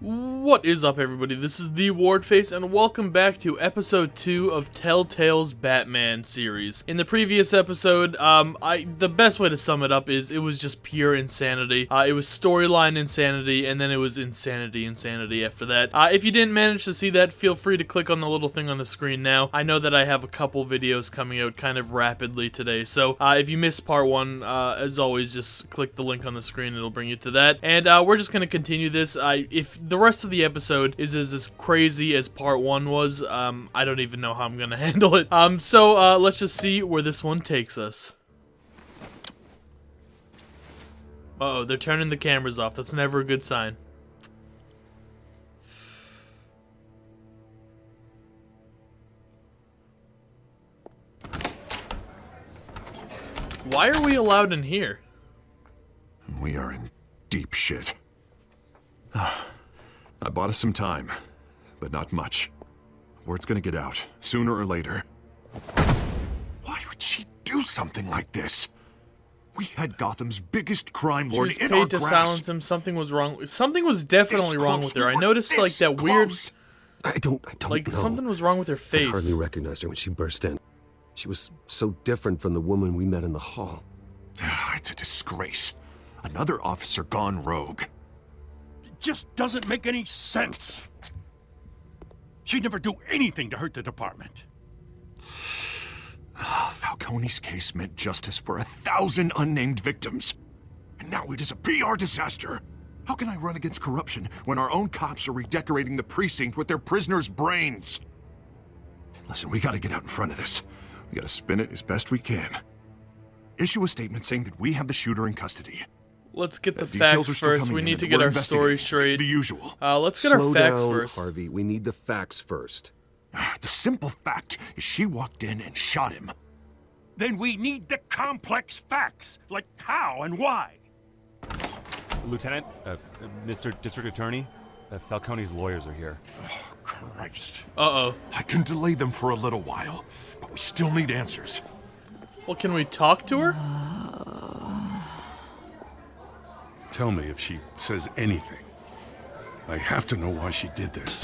What is up, everybody? This is TheWardFace, and welcome back to episode 2 of Telltale's Batman series. In the previous episode, the best way to sum it up is it was just pure insanity. It was storyline insanity, and then it was insanity after that. If you didn't manage to see that, feel free to click on the little thing on the screen now. I know that I have a couple videos coming out kind of rapidly today, so if you missed part 1, as always, just click the link on the screen, it'll bring you to that. And we're just gonna continue this. If the rest of the episode is as crazy as part 1 was, I don't even know how I'm gonna handle it. So let's just see where this one takes us. Uh-oh, they're turning the cameras off. That's never a good sign. Why are we allowed in here? We are in deep shit. I bought us some time, but not much. Word's gonna get out, sooner or later. Why would she do something like this? We had Gotham's biggest crime lord in our paid to grasp. silence him. Something was wrong. Something was definitely wrong with her. I noticed like that weird. I don't Like know. something was wrong with her face. I hardly recognized her when she burst in. She was so different from the woman we met in the hall. It's a disgrace. Another officer gone rogue. It just doesn't make any sense. She'd never do anything to hurt the department. Falcone's case meant justice for 1,000 unnamed victims. And now it is a PR disaster. How can I run against corruption when our own cops are redecorating the precinct with their prisoners' brains? Listen, we gotta get out in front of this. We gotta spin it as best we can. Issue a statement saying that we have the shooter in custody. Let's get the Details facts are still first. coming We in, need to and get we're our story investigating. straight. The usual. Let's get our Slow facts down, first. Harvey. We need the facts first. The simple fact is she walked in and shot him. Then we need the complex facts, like how and why. Lieutenant, Mr. District Attorney, Falcone's lawyers are here. Oh, Christ. Uh-oh. I can delay them for a little while, but we still need answers. Well, can we talk to her? Tell me if she says anything. I have to know why she did this.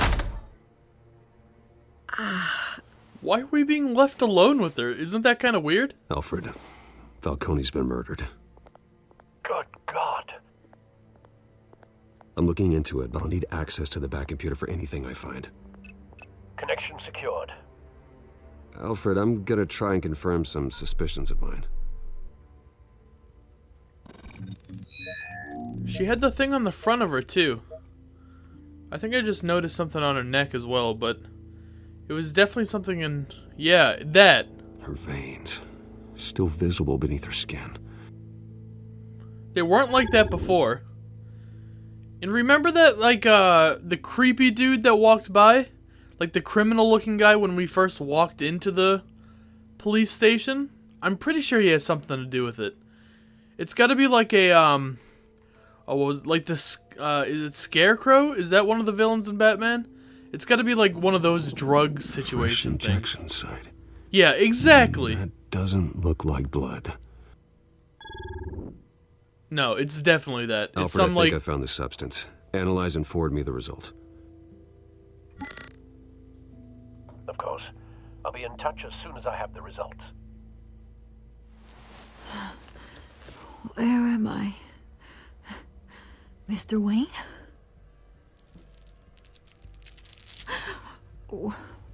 Why are we being left alone with her? Isn't that kind of weird? Alfred, Falcone's been murdered. Good God. I'm looking into it, but I'll need access to the back computer for anything I find. Connection secured. Alfred, I'm gonna try and confirm some suspicions of mine. She had the thing on the front of her, too. I think I just noticed something on her neck as well, but it was definitely something in... Yeah, that. Her veins, still visible beneath her skin. They weren't like that before. And remember that, like, the creepy dude that walked by? Like, the criminal-looking guy when we first walked into the police station? I'm pretty sure he has something to do with it. It's gotta be like a, what was it? Like this, is it Scarecrow? Is that one of the villains in Batman? It's gotta be like one of those drug situation Injection things. site. Yeah, exactly. That doesn't look like blood. No, it's definitely that. It's Alfred, some, I like... think I found the substance. Analyze and forward me the result. Of course. I'll be in touch as soon as I have the results. Where am I? Mr. Wayne?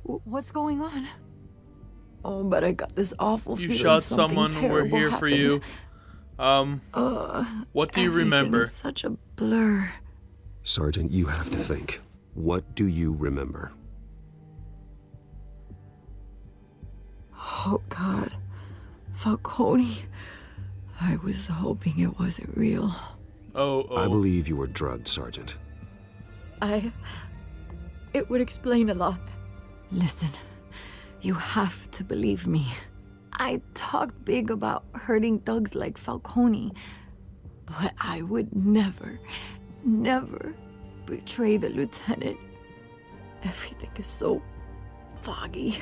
What's going on? Oh, but I got this awful You feeling shot something someone, we're terrible here for you. What do you everything remember? is such a blur. Sergeant, you have to think. What do you remember? Oh, God. Falcone. I was hoping it wasn't real. Oh. I believe you were drugged, Sergeant. It would explain a lot. Listen, you have to believe me. I talked big about hurting thugs like Falcone, but I would never betray the lieutenant. Everything is so foggy.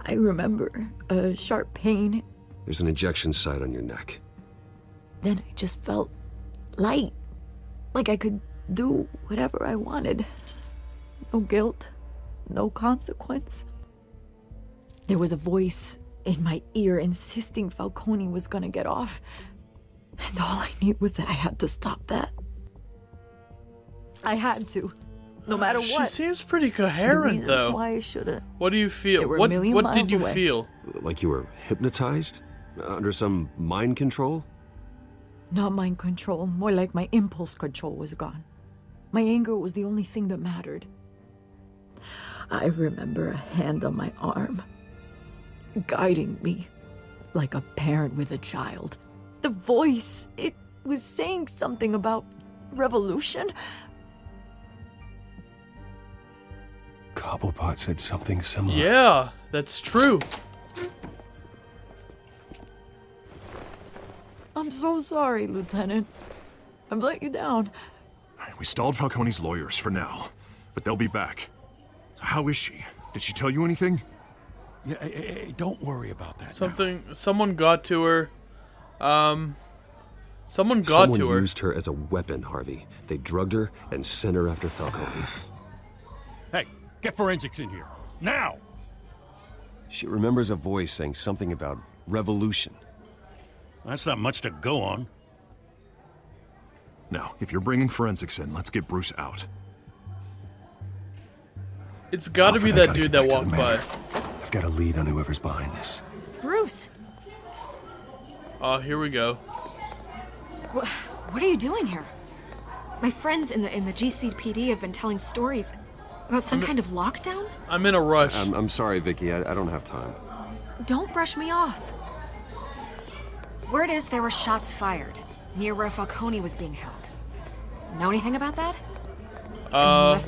I remember a sharp pain. There's an injection site on your neck. Then I just felt light. Like I could do whatever I wanted. No guilt, no consequence. There was a voice in my ear insisting Falcone was gonna get off. And all I knew was that I had to stop that. I had to. No matter what. She seems pretty The coherent, reasons though. why I should've. What do you feel? They were a What million did miles you away. feel? Like you were hypnotized? Under some mind control? Not mind control, more like my impulse control was gone. My anger was the only thing that mattered. I remember a hand on my arm, guiding me like a parent with a child. The voice, it was saying something about revolution. Cobblepot said something similar. Yeah, that's true. I'm so sorry, Lieutenant. I've let you down. We stalled Falcone's lawyers for now, but they'll be back. So how is she? Did she tell you anything? Yeah, hey, don't worry about that. Someone got to her. Someone got to her. Used her as a weapon, Harvey. They drugged her and sent her after Falcone. Hey, get forensics in here. Now! She remembers a voice saying something about revolution. That's not much to go on. Now, if you're bringing forensics in, let's get Bruce out. It's gotta be that dude that walked by. I've got a lead on whoever's behind this. Bruce! Oh, here we go. What are you doing here? My friends in the GCPD have been telling stories about some kind of lockdown? I'm in a rush. I'm sorry, Vicky. I don't have time. Don't brush me off. Word is there were shots fired near where Falcone was being held. Know anything about that?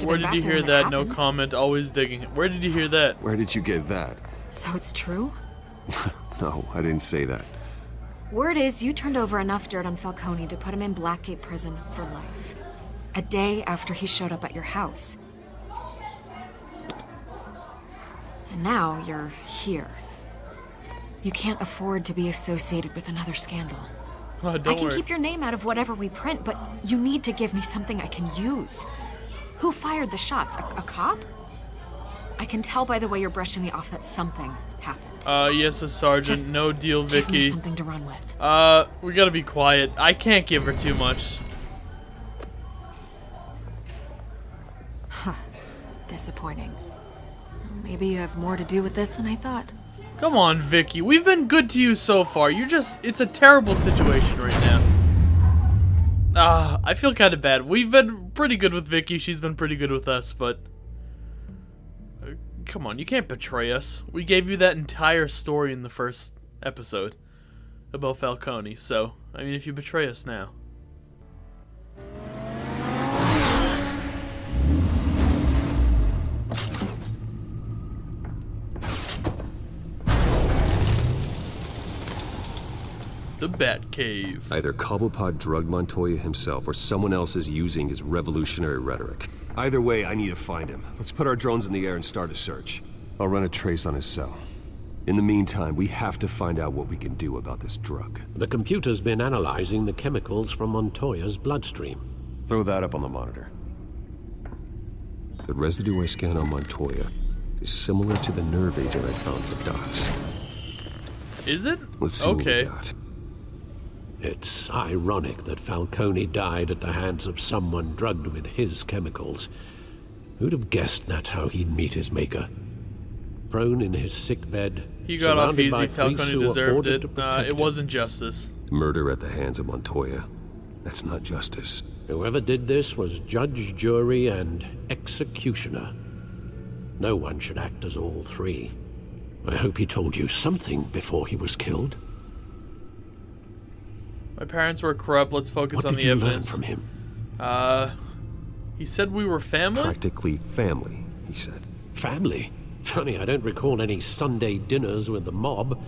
Where did you hear that? No comment. Always digging. Where did you hear that? Where did you get that? So it's true? No, I didn't say that. Word is you turned over enough dirt on Falcone to put him in Blackgate Prison for life. A day after he showed up at your house. And now you're here. You can't afford to be associated with another scandal. Oh, don't I can worry. keep your name out of whatever we print, but you need to give me something I can use. Who fired the shots? A cop? I can tell by the way you're brushing me off that something happened. Yes, a sergeant. Just No deal, Give me Vicky. something to run with. We gotta be quiet. I can't give her too much. Disappointing. Maybe you have more to do with this than I thought. Come on, Vicky. We've been good to you so far. It's a terrible situation right now. I feel kind of bad. We've been pretty good with Vicky. She's been pretty good with us, but... come on, you can't betray us. We gave you that entire story in the first episode about Falcone, so, I mean, if you betray us now... The Batcave. Either Cobblepot drugged Montoya himself or someone else is using his revolutionary rhetoric. Either way, I need to find him. Let's put our drones in the air and start a search. I'll run a trace on his cell. In the meantime, we have to find out what we can do about this drug. The computer's been analyzing the chemicals from Montoya's bloodstream. Throw that up on the monitor. The residue I scan on Montoya is similar to the nerve agent I found for Docs. Is it? Let's see what we okay. got. It's ironic that Falcone died at the hands of someone drugged with his chemicals. Who'd have guessed that's how he'd meet his maker? Prone in his sickbed. He got off surrounded by easy. Falcone police who were deserved ordered it. to protect It him. wasn't justice. Murder at the hands of Montoya. That's not justice. Whoever did this was judge, jury, and executioner. No one should act as all three. I hope he told you something before he was killed. My parents were corrupt. Let's focus What on did the you evidence. learn from him? He said we were family? Practically family, he said. Family? Funny, I don't recall any Sunday dinners with the mob.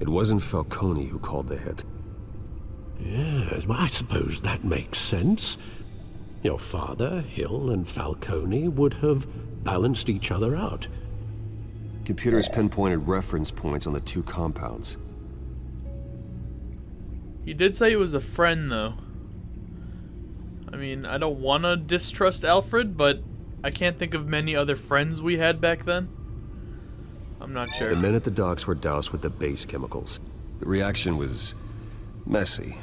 It wasn't Falcone who called the hit. Yes, well, I suppose that makes sense. Your father, Hill, and Falcone would have balanced each other out. Computers pinpointed reference points on the two compounds. He did say he was a friend, though. I mean, I don't want to distrust Alfred, but I can't think of many other friends we had back then. I'm not sure. The men at the docks were doused with the base chemicals. The reaction was messy.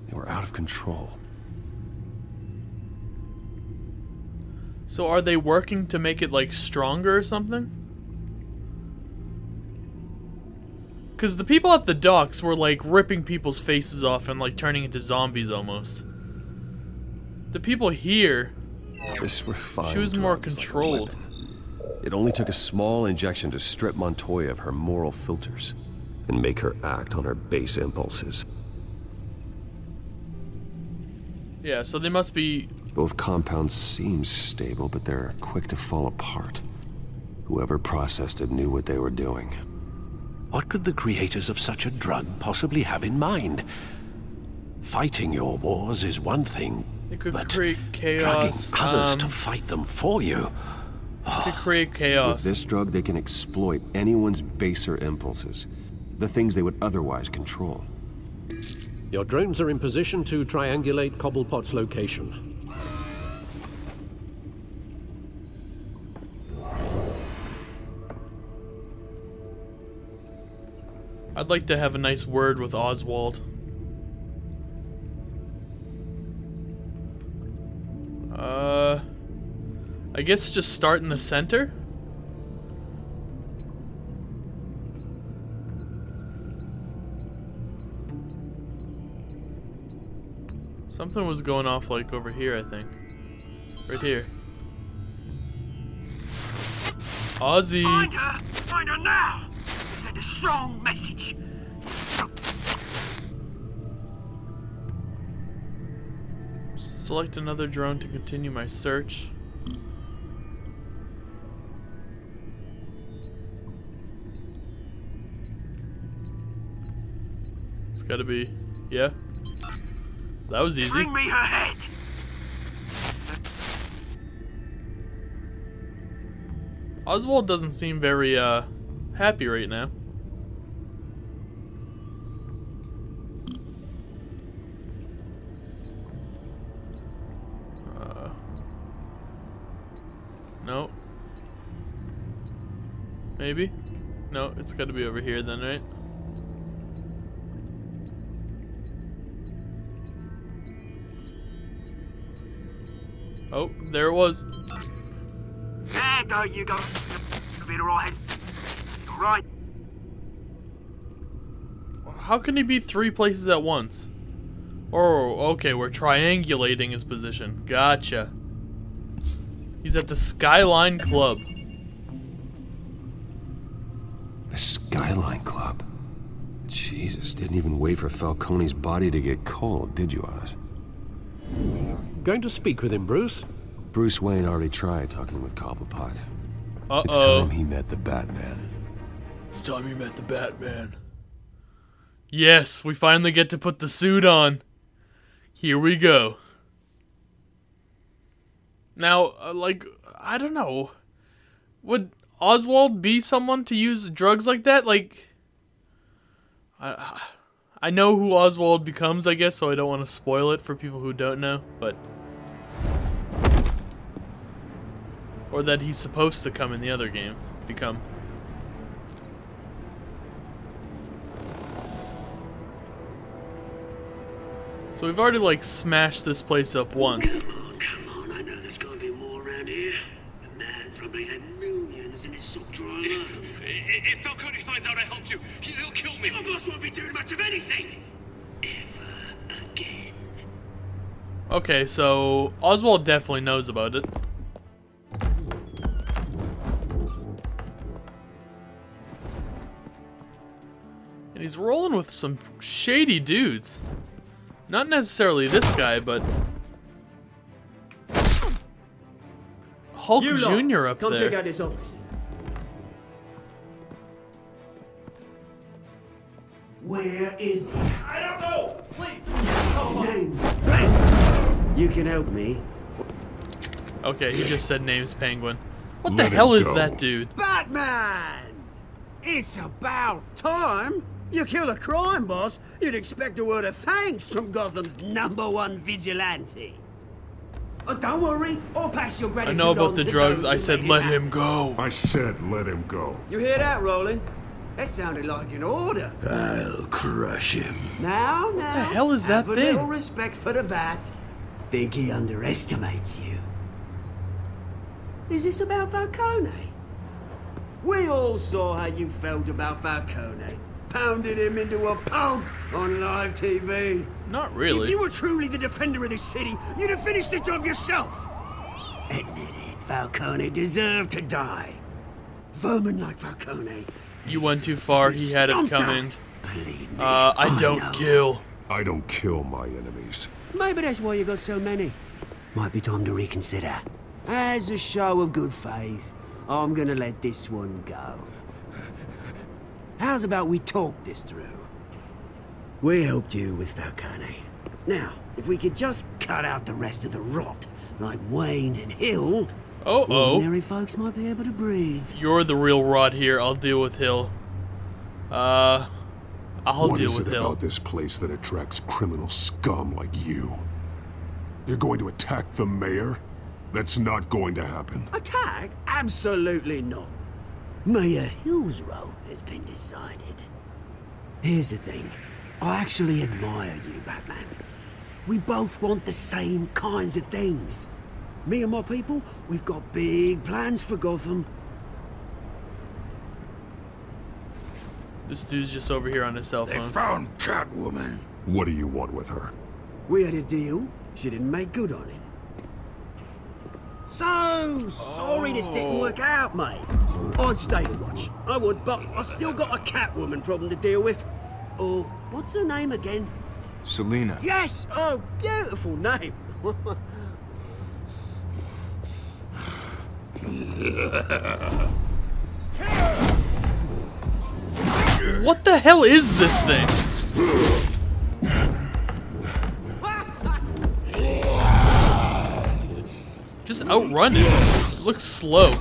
They were out of control. So are they working to make it, like, stronger or something? Because the people at the docks were, like, ripping people's faces off and, like, turning into zombies almost. The people here, This refined she was more drug is like a controlled. weapon. It only took a small injection to strip Montoya of her moral filters and make her act on her base impulses. Yeah, so they must be... Both compounds seem stable, but they're quick to fall apart. Whoever processed it knew what they were doing. What could the creators of such a drug possibly have in mind? Fighting your wars is one thing, It could but create drugging chaos. others to fight them for you. It could create With chaos. this drug, they can exploit anyone's baser impulses. The things they would otherwise control. Your drones are in position to triangulate Cobblepot's location. I'd like to have a nice word with Oswald. I guess just start in the center? Something was going off, like, over here, I think. Right here. Ozzy! Find her! Find her now! Send a strong message. Select another drone to continue my search. It's gotta be... yeah. That was easy. Bring me her head. Oswald doesn't seem very, happy right now. No. Maybe? No, it's gotta be over here then, right? Oh, there it was. There go you go. Be the right head. Right. How can he be 3 places at once? Oh, okay, we're triangulating his position. Gotcha. He's at the Skyline Club. The Skyline Club? Jesus, didn't even wait for Falcone's body to get cold, did you, Oz? Going to speak with him, Bruce? Bruce Wayne already tried talking with Cobblepot. Uh-oh. It's time he met the Batman. It's time he met the Batman. Yes, we finally get to put the suit on. Here we go. Now, like, I don't know. Would Oswald be someone to use drugs like that? Like, I know who Oswald becomes, I guess, so I don't want to spoil it for people who don't know, but... or that he's supposed to come in the other game. Become. So we've already, like, smashed this place up once. Come on, I know there's gotta be more around here. The man probably had millions in his sock drawer. If Falcone finds out I helped you, he'll kill me. Your boss won't be doing much of anything. Ever again. Okay, so Oswald definitely knows about it. And he's rolling with some shady dudes. Not necessarily this guy, but Hulk Jr. up Come there. check out his office. Where is he? I don't know! Please! Name's You can help me. Okay, he just said name's Penguin. What the Let hell him is go. that dude? Batman! It's about time. You kill a crime boss, you'd expect a word of thanks from Gotham's #1 vigilante. Oh, don't worry, I'll pass your I gratitude know about on the to drugs. those I who said make it let happen. him go. I said let him go. You hear that, Roland? That sounded like an order. I'll crush him. Now, What the hell is that have a little thing? respect for the bat. Think he underestimates you. Is this about Falcone? We all saw how you felt about Falcone. Pounded him into a pulp on live TV. Not If really. you were truly the defender of this city, you'd have finished the job yourself. Admit it, Falcone deserved to die. Vermin like Falcone. You went too far. He had it coming. Believe me, I don't know. kill. I don't kill my enemies. Maybe that's why you got so many. Might be time to reconsider. As a show of good faith, I'm gonna let this one go. How's about we talk this through? We helped you with Falcone. Now, if we could just cut out the rest of the rot, like Wayne and Hill, ordinary folks might be able to breathe. You're the real rot here. I'll deal with Hill. I'll What deal is with it Hill. about this place that attracts criminal scum like you? You're going to attack the mayor? That's not going to happen. Attack? Absolutely not. Mayor Hill's role has been decided. Here's the thing. I actually admire you, Batman. We both want the same kinds of things. Me and my people, we've got big plans for Gotham. This dude's just over here on his cell They phone. found Catwoman. What do you want with her? We had a deal. She didn't make good on it. So sorry this didn't work out, mate. I'd stay to watch. I would, but I still got a Catwoman problem to deal with. Oh, what's her name again? Selina. Yes! Oh, beautiful name. What the hell is this thing? Just outrun it. Looks slow.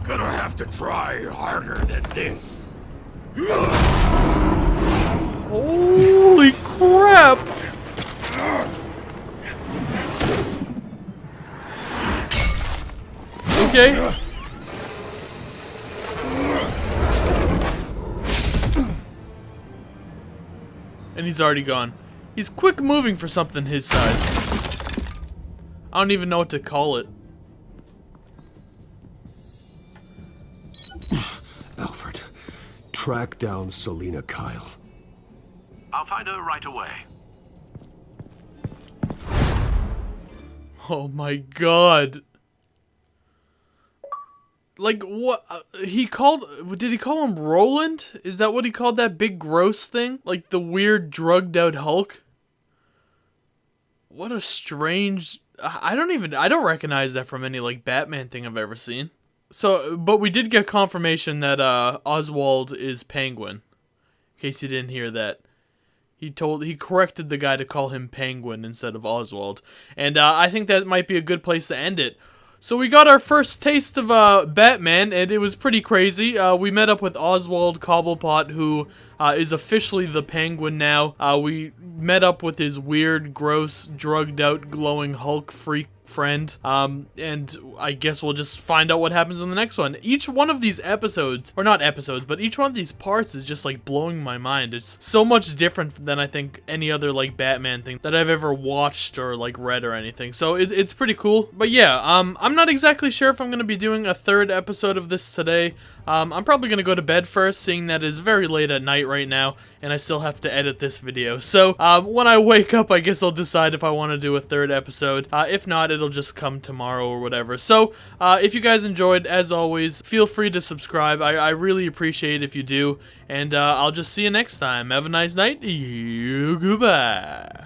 Gonna have to try harder than this. Holy crap! Okay. And he's already gone. He's quick moving for something his size. I don't even know what to call it. Alfred, track down Selina Kyle. I'll find her right away. Oh my god. Like, what? He called... Did he call him Roland? Is that what he called that big gross thing? Like the weird drugged out Hulk? What a strange... I don't recognize that from any, like, Batman thing I've ever seen. So, but we did get confirmation that, Oswald is Penguin. In case you didn't hear that. He corrected the guy to call him Penguin instead of Oswald. And, I think that might be a good place to end it. So we got our first taste of Batman, and it was pretty crazy. We met up with Oswald Cobblepot, who is officially the Penguin now. We met up with his weird, gross, drugged-out, glowing Hulk freak friend. And I guess we'll just find out what happens in the next one. Each one of these episodes, or not episodes, but each one of these parts is just like blowing my mind. It's so much different than I think any other like Batman thing that I've ever watched or like read or anything. So it's pretty cool. But yeah, I'm not exactly sure if I'm going to be doing a third episode of this today. I'm probably going to go to bed first, seeing that it's very late at night right now, and I still have to edit this video. So, when I wake up, I guess I'll decide if I want to do a third episode. If not, it'll just come tomorrow or whatever. So, if you guys enjoyed, as always, feel free to subscribe. I really appreciate it if you do, and I'll just see you next time. Have a nice night. Goodbye.